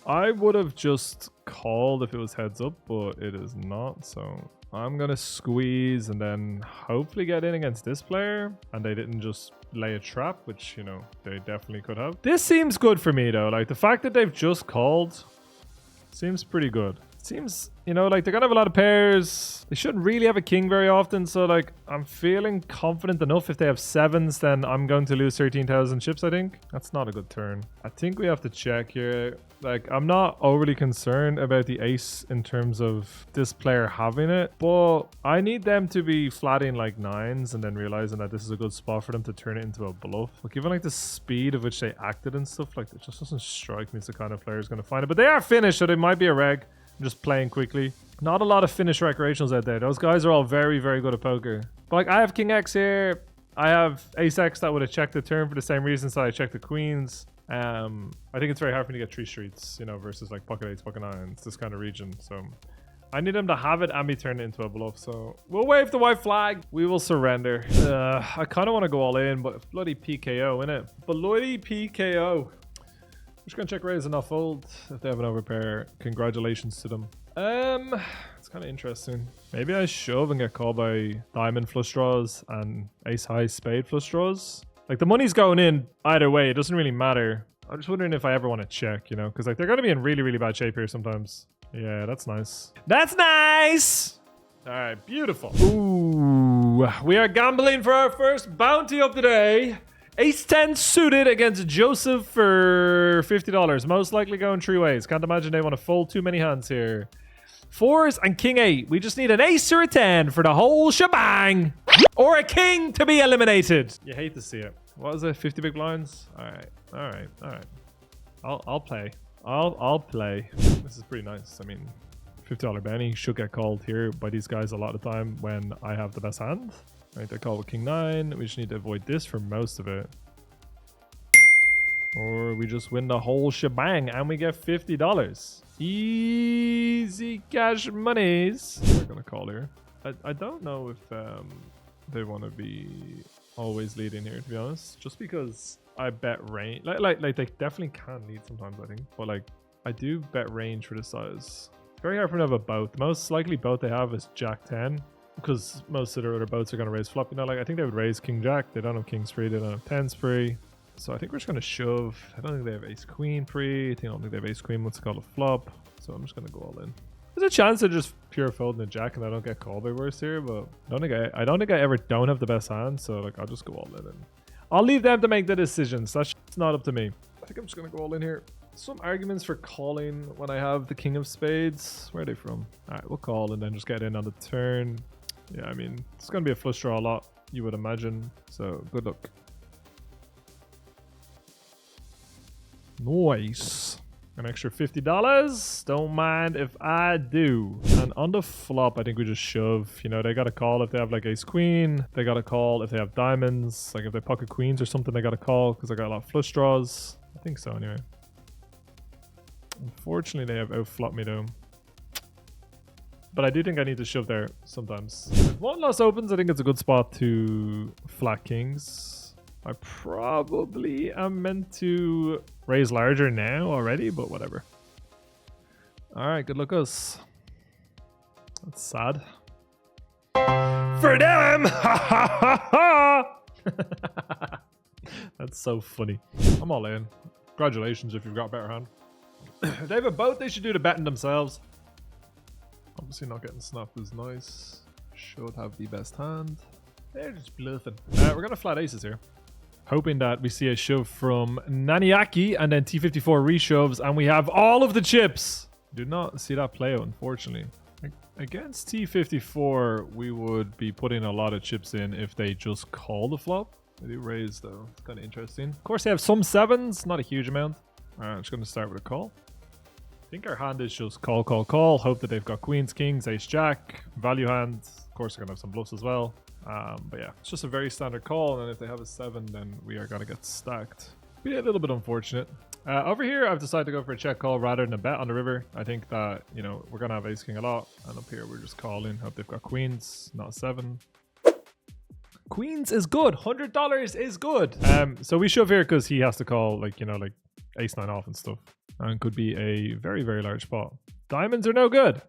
I would have just called if it was heads up, but it is not. So I'm going to squeeze and then hopefully get in against this player. And they didn't just lay a trap, which, you know, they definitely could have. This seems good for me, though. Like, the fact that they've just called seems pretty good. Seems, you know, like they're gonna have a lot of pairs. They shouldn't really have a king very often, so like I'm feeling confident enough. If they have sevens, then I'm going to lose 13,000 chips, I think. That's not a good turn. I think we have to check here. Like, I'm not overly concerned about the ace in terms of this player having it, but I need them to be flatting like nines and then realizing that this is a good spot for them to turn it into a bluff. Like, given like the speed of which they acted and stuff, like it just doesn't strike me as the kind of player who's going to find it. But they are finished, so they might be a reg. I'm just playing quickly. Not a lot of finished recreationals out there. Those guys are all very, very good at poker. But like, I have king X here. I have ace X that would have checked the turn for the same reasons that I checked the queens. I think it's very hard for me to get 3 streets, you know, versus like pocket eights, pocket nines, this kind of region. So I need them to have it and be turned into a bluff. So we'll wave the white flag. We will surrender. I kind of want to go all in, but bloody PKO, innit? Bloody PKO. Just gonna check raise and not fold. If they have an overpair, congratulations to them. It's kind of interesting. Maybe I shove and get called by diamond flush draws and ace high spade flush draws. Like, the money's going in either way. It doesn't really matter. I'm just wondering if I ever want to check, you know, because like they're gonna be in really, really bad shape here sometimes. Yeah, that's nice. That's nice. All right, beautiful. Ooh, we are gambling for our first bounty of the day. Ace 10 suited against Joseph for $50. Most likely going 3 ways. Can't imagine they want to fold too many hands here. 4s and king 8. We just need an ace or a 10 for the whole shebang. Or a king to be eliminated. You hate to see it. What was it? 50 big blinds? All right. All right. All right. I'll play. I'll play. This is pretty nice. I mean, $50 bounty should get called here by these guys a lot of the time when I have the best hand. Right, they call with king 9. We just need to avoid this for most of it. Or we just win the whole shebang and we get $50. Easy cash monies. We're gonna call here. I don't know if they want to be always leading here, to be honest. Just because I bet range. Like they definitely can lead sometimes, I think. But like, I do bet range for the size. It's very hard for them to have a boat. The most likely boat they have is Jack 10. Because most of their other boats are going to raise flop. You know, like I think they would raise king jack. They don't have kings free. They don't have 10s free. So I think we're just going to shove. I don't think they have ace queen free. I don't think they have ace queen. What's called a flop. So I'm just going to go all in. There's a chance they're just pure folding a jack and I don't get called by worse here. But I don't think I ever don't have the best hand. So like I'll just go all in. And I'll leave them to make the decisions. That's not up to me. I think I'm just going to go all in here. Some arguments for calling when I have the king of spades. Where are they from? All right, we'll call and then just get in on the turn. Yeah, I mean, it's going to be a flush draw a lot, you would imagine. So, good luck. Nice. An extra $50. Don't mind if I do. And on the flop, I think we just shove. You know, they got to call if they have like ace queen. They got to call if they have diamonds. Like if they pocket queens or something, they got to call because I got a lot of flush draws. I think so anyway. Unfortunately, they have outflopped me though. But I do think I need to shove there sometimes. If one loss opens, I think it's a good spot to flat kings. I probably am meant to raise larger now already, but whatever. Alright, good luck us. That's sad. For them! That's so funny. I'm all in. Congratulations if you've got a better hand. If they have a boat, they should do the betting themselves. Obviously not getting snapped is nice. Should have the best hand. They're just bluffing. We're going to flat aces here. Hoping that we see a shove from Naniaki and then T54 reshoves and we have all of the chips. Do not see that play out, unfortunately. Against T54, we would be putting a lot of chips in if they just call the flop. They do raise though. It's kind of interesting. Of course, they have some 7s, not a huge amount. Alright, I'm just going to start with a call. I think our hand is just call, call, call. Hope that they've got queens, kings, ace, jack, value hand. Of course, they're going to have some bluffs as well. But yeah, it's just a very standard call. And if they have a 7, then we are going to get stacked. Be a little bit unfortunate. Over here, I've decided to go for a check call rather than a bet on the river. I think that, you know, we're going to have ace, king a lot. And up here, we're just calling. Hope they've got queens, not a 7. Queens is good. $100 is good. So we shove here because he has to call, like, you know, like ace 9 off and stuff. And could be a very, very large pot. Diamonds are no good.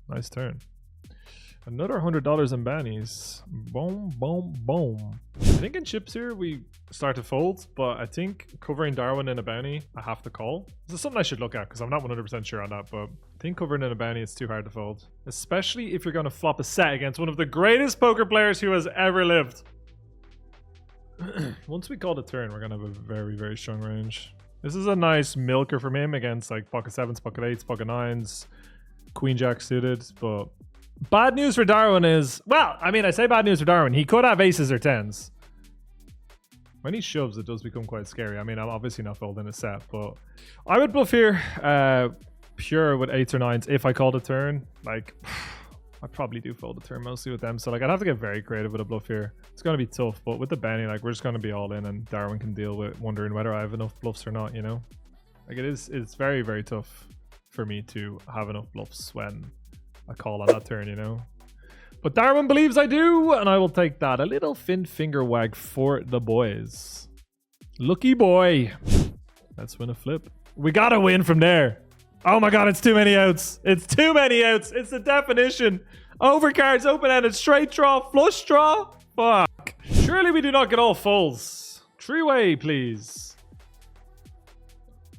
Nice turn. Another $100 in bannies. Boom, boom, boom. I think in chips here we start to fold, but I think covering Darwin in a bounty, I have to call. This is something I should look at because I'm not 100% sure on that, but I think covering in a bounty is too hard to fold. Especially if you're going to flop a set against one of the greatest poker players who has ever lived. Once we call the turn, we're going to have a very, very strong range. This is a nice milker from him against like pocket 7s, pocket 8s, pocket 9s, queen jack suited, but bad news for Darwin is, well, I mean, I say bad news for Darwin. He could have aces or 10s. When he shoves, it does become quite scary. I mean, I'm obviously not folding a set, but I would bluff here pure with 8s or 9s if I called a turn. Like, I probably do fold a turn mostly with them. So, like, I'd have to get very creative with a bluff here. It's going to be tough, but with the Benny, like, we're just going to be all in and Darwin can deal with wondering whether I have enough bluffs or not, you know? Like, it's very, very tough for me to have enough bluffs when I call on that turn, you know? But Darwin believes I do, and I will take that. A little fin finger wag for the boys. Lucky boy. Let's win a flip. We gotta win from there. Oh my god, it's too many outs. It's too many outs. It's the definition. Overcards, open-ended, straight draw, flush draw. Fuck. Surely we do not get all fulls. Three-way, please.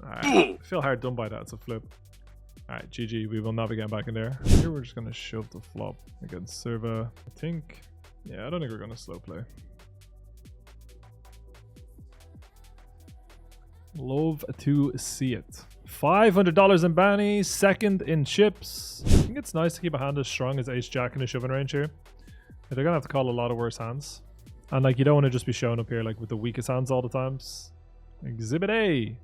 Alright, I feel hard done by that. It's a flip. Alright, GG. We will not be getting back in there. Here we're just going to shove the flop against Serva. I think... Yeah, I don't think we're going to slow play. Love to see it. $500 in Banny. Second in chips. I think it's nice to keep a hand as strong as Ace-Jack in a shoving range here. They're going to have to call a lot of worse hands. And like, you don't want to just be showing up here like with the weakest hands all the times. Exhibit A.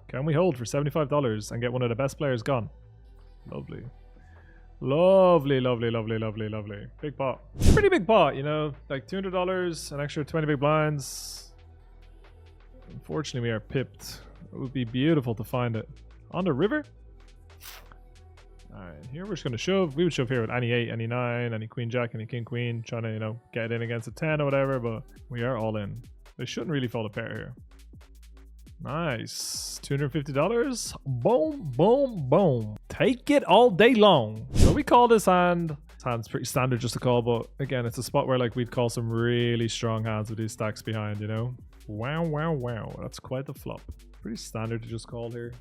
Can we hold for $75 and get one of the best players gone? Lovely. Lovely, lovely, lovely, lovely, lovely. Big pot. Pretty big pot, you know? Like $200, an extra 20 big blinds. Unfortunately, we are pipped. It would be beautiful to find it. On the river? Alright, here we're just going to shove. We would shove here with any 8, any 9, any queen jack, any king queen. Trying to, you know, get in against a 10 or whatever, but we are all in. They shouldn't really fold a pair here. Nice. $250. Boom, boom, boom. Take it all day long. So we call this hand. This hand's pretty standard just to call, but again, it's a spot where like we'd call some really strong hands with these stacks behind, you know? Wow, wow, wow. That's quite the flop. Pretty standard to just call here.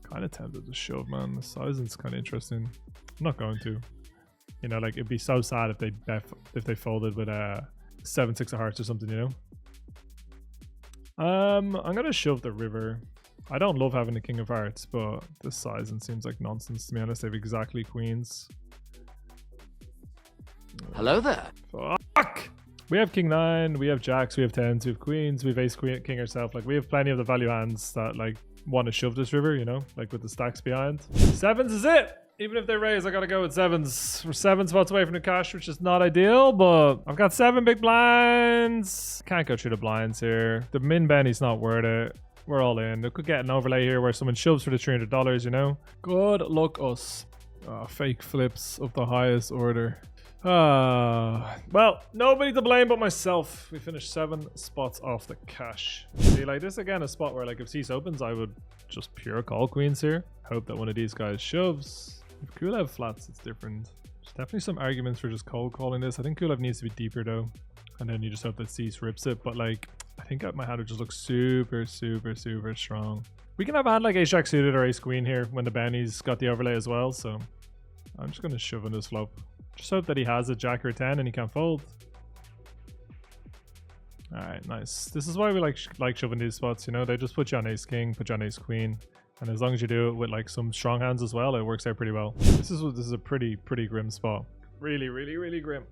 Kind of tempted to shove, man. The sizing's kind of interesting. I'm not going to. You know, like it'd be so sad if they folded with a 7-6 of hearts or something, you know? I'm gonna shove the river. I don't love having the king of hearts, but this sizing seems like nonsense to me unless they have exactly queens. Hello there. Fuck! We have king 9, we have jacks, we have 10s, we have queens, we have ace queen king ourselves. Like we have plenty of the value hands that like want to shove this river, you know, like with the stacks behind. 7s is it. Even if they raise, I gotta go with 7s. We're 7 spots away from the cash, which is not ideal, but I've got 7 big blinds. Can't go through the blinds here. The min Benny's not worth it. We're all in. They could get an overlay here where someone shoves for the $300, you know? Good luck us. Fake flips of the highest order. Well, nobody to blame but myself. We finished 7 spots off the cash. See, like this again, a spot where like if cease opens, I would just pure call queens here. Hope that one of these guys shoves. If Kulev flats, it's different. There's definitely some arguments for just cold calling this. I think Kulev needs to be deeper though. And then you just hope that cease rips it. But like, I think my hand would just look super, super, super strong. We can have a hand like ace-jack suited or ace-queen here when the Benny's got the overlay as well. So I'm just going to shove in this flop. Just hope that he has a jack or a 10 and he can't fold. Alright, nice. This is why we like shoving these spots, you know? They just put you on ace-king, put you on ace-queen. And as long as you do it with like some strong hands as well, it works out pretty well. This is a pretty grim spot. Really, really, really grim.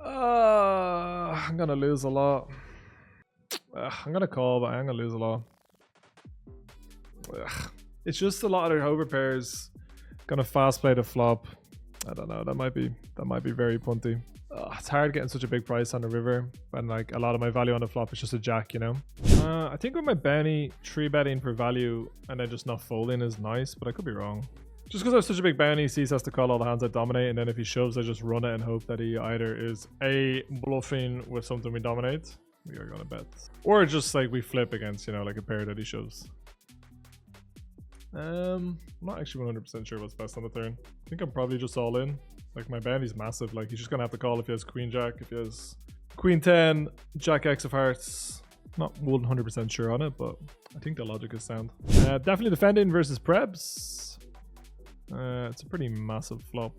I'm gonna lose a lot. I'm gonna call, but I'm gonna lose a lot. It's just a lot of their over pairs. Gonna fast play the flop. I don't know. That might be very punty. It's hard getting such a big price on the river, and like a lot of my value on the flop is just a jack, you know. I think with my Benny, 3-betting for value and then just not folding is nice, but I could be wrong. Just because I have such a big Benny, Cease has to call all the hands I dominate, and then if he shoves, I just run it and hope that he either is A, bluffing with something we dominate, we are gonna bet. Or just like we flip against, you know, like a pair that he shoves. I'm not actually 100% sure what's best on the turn. I think I'm probably just all in. Like my bounty's massive. Like he's just gonna have to call if he has Queen Jack, if he has Queen 10, Jack X of hearts. Not 100% sure on it, but I think the logic is sound. Definitely defending versus Prebz. It's a pretty massive flop.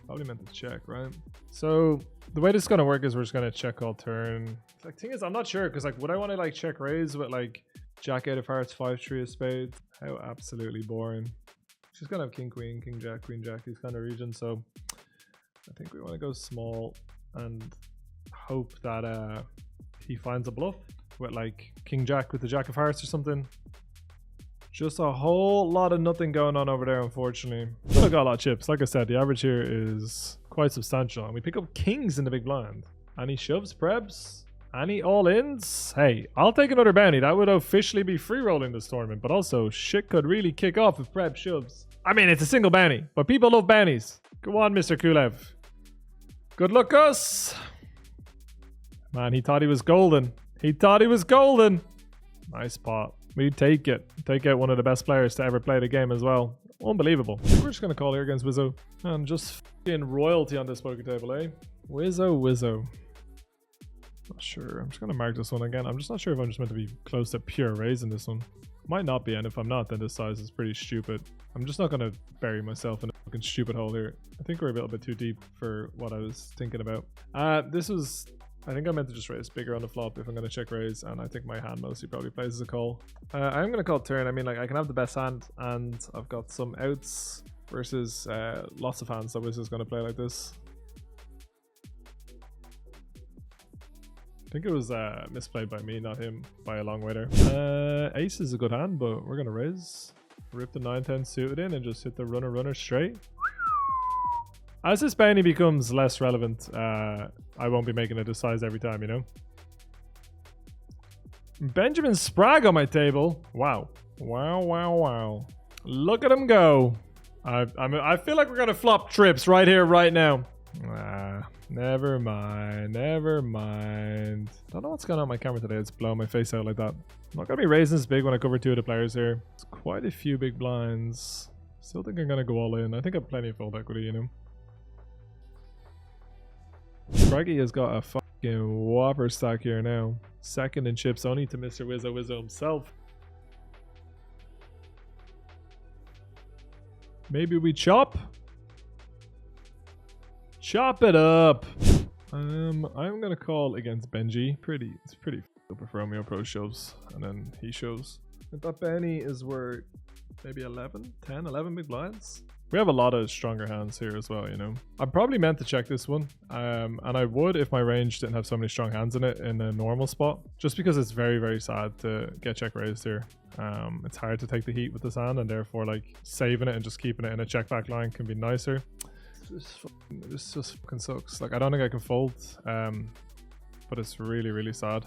Probably meant to check, right? So the way this is gonna work is we're just gonna check all turn. Like thing is, I'm not sure because like would I want to like check raise with like Jack 8 of hearts, 5-3 of spades? How absolutely boring. She's gonna have King Queen, King Jack, Queen Jack, these kind of regions. So I think we want to go small and hope that he finds a bluff with like King Jack with the Jack of hearts or something. Just a whole lot of nothing going on over there, unfortunately. Still got a lot of chips. Like I said, the average here is quite substantial. And we pick up kings in the big blind. And he shoves Prebz. And he all-ins. Hey, I'll take another bounty. That would officially be free rolling this tournament. But also, shit could really kick off if Prebz shoves. I mean, it's a single bounty. But people love bounties. Go on, Mr. Kulev. Good luck, us. Man, he thought he was golden. He thought he was golden. Nice pot. We take it. Take out one of the best players to ever play the game as well. Unbelievable. I think we're just going to call here against Wizzo. And just f***ing royalty on this poker table, eh? Wizzo. Not sure. I'm just going to mark this one again. I'm just not sure if I'm just meant to be close to pure raise in this one. Might not be, and if I'm not, then this size is pretty stupid. I'm just not going to bury myself in a fucking stupid hole here. I think we're a little bit too deep for what I was thinking about. This was... I think I meant to just raise bigger on the flop if I'm going to check raise, and I think my hand mostly probably plays as a call. I'm going to call turn. I mean, like, I can have the best hand, and I've got some outs versus lots of hands that Wiz is going to play like this. I think it was misplayed by me, not him, by a long way there. Ace is a good hand, but we're going to raise. Rip the 9-10 suited in and just hit the runner straight. As this bounty becomes less relevant, I won't be making it this size every time, you know? Benjamin Sprague on my table. Wow. Wow. Look at him go. I feel like we're going to flop trips right here, right now. Never mind. Don't know what's going on with my camera today. It's blowing my face out like that. I'm not going to be raising this big when I cover two of the players here. It's quite a few big blinds. Still think I'm going to go all in. I think I have plenty of fold equity, you know? Spraggy has got a fucking whopper stack here now. Second in chips only to Mr. Wizzo himself. Maybe we chop? Chop it up. I'm gonna call against Benji. It's pretty super for Romeo Pro shows. And then he shows. I thought Benny is worth maybe 11 big blinds. We have a lot of stronger hands here as well, you know. I probably meant to check this one. And I would if my range didn't have so many strong hands in it in a normal spot. Just because it's very, very sad to get check raised here. It's hard to take the heat with this hand, and therefore like saving it and just keeping it in a check back line can be nicer. This just fucking sucks. Like I don't think I can fold. But it's really, really sad.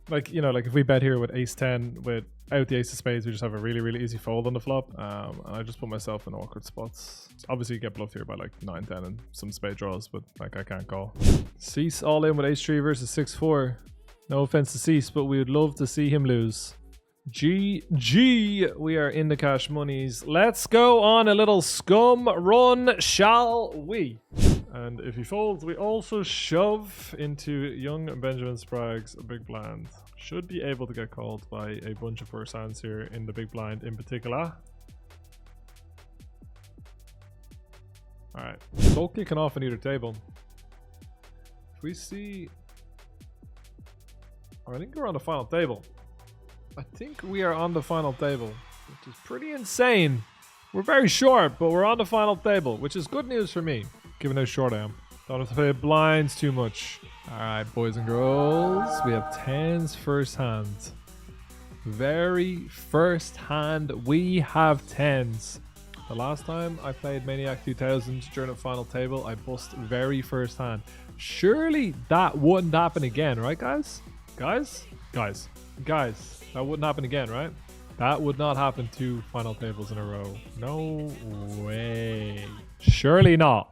Like, you know, like if we bet here with ace 10 without the ace of spades, we just have a really, really easy fold on the flop. And I just put myself in awkward spots. Obviously you get bluffed here by like 9-10 and some spade draws, but like I can't call. Cease all in with ace 3 versus 6-4. No offense to Cease, but we would love to see him lose. GG, we are in the cash monies. Let's go on a little scum run, shall we? And if he folds, we also shove into young Benjamin Sprague's big blind. Should be able to get called by a bunch of worse hands here in the big blind in particular. Alright, so kicking off on either table. If we see... I think we're on the final table. I think we are on the final table, which is pretty insane. We're very short, but we're on the final table, which is good news for me, given how short I am. Don't have to play blinds too much. Alright, boys and girls, we have tens first hand. Very first hand, we have tens. The last time I played Maniac 2000 during a final table, I bust very first hand. Surely that wouldn't happen again, right guys? Guys, that wouldn't happen again, right? That would not happen 2 final tables in a row. No way. Surely not.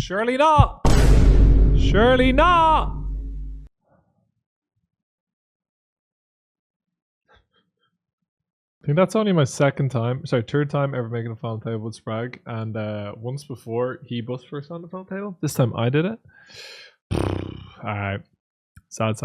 Surely not. Surely not. I think that's only my third time ever making a final table with Sprague. And once before, he bust first on the final table. This time I did it. Alright. Sad.